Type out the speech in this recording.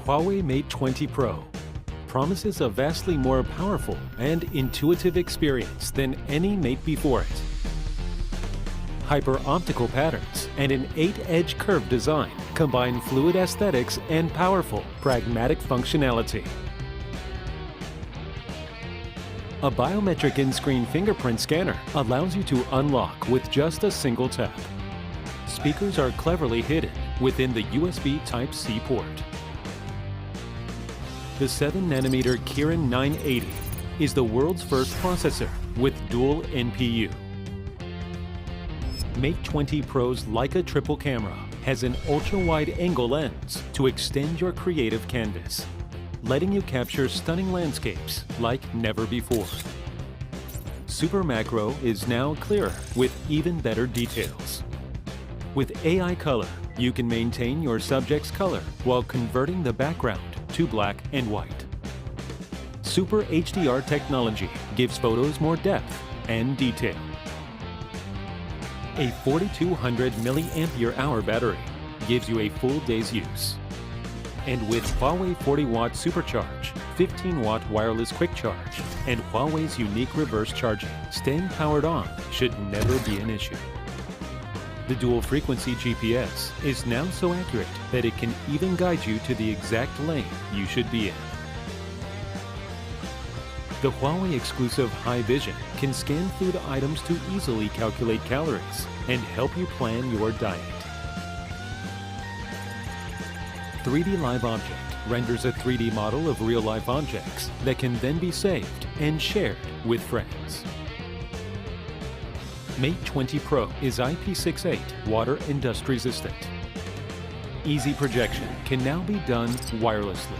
Huawei Mate 20 Pro promises a vastly more powerful and intuitive experience than any Mate before it. Hyper-optical patterns and an 8-edge curved design combine fluid aesthetics and powerful, pragmatic functionality. A biometric in-screen fingerprint scanner allows you to unlock with just a single tap. Speakers are cleverly hidden within the USB Type-C port. The 7nm Kirin 980 is the world's first processor with dual NPU. Mate 20 Pro's Leica triple camera has an ultra-wide angle lens to extend your creative canvas, letting you capture stunning landscapes like never before. Super Macro is now clearer with even better details. With AI Color, you can maintain your subject's color while converting the background to black and white. Super HDR technology gives photos more depth and detail. A 4200 mAh battery gives you a full day's use. And with Huawei 40-watt Supercharge, 15-watt wireless quick charge, and Huawei's unique reverse charging, staying powered on should never be an issue. The dual-frequency GPS is now so accurate that it can even guide you to the exact lane you should be in. The Huawei exclusive High Vision can scan food items to easily calculate calories and help you plan your diet. 3D Live Object renders a 3D model of real-life objects that can then be saved and shared with friends. Mate 20 Pro is IP68 water and dust resistant. Easy projection can now be done wirelessly.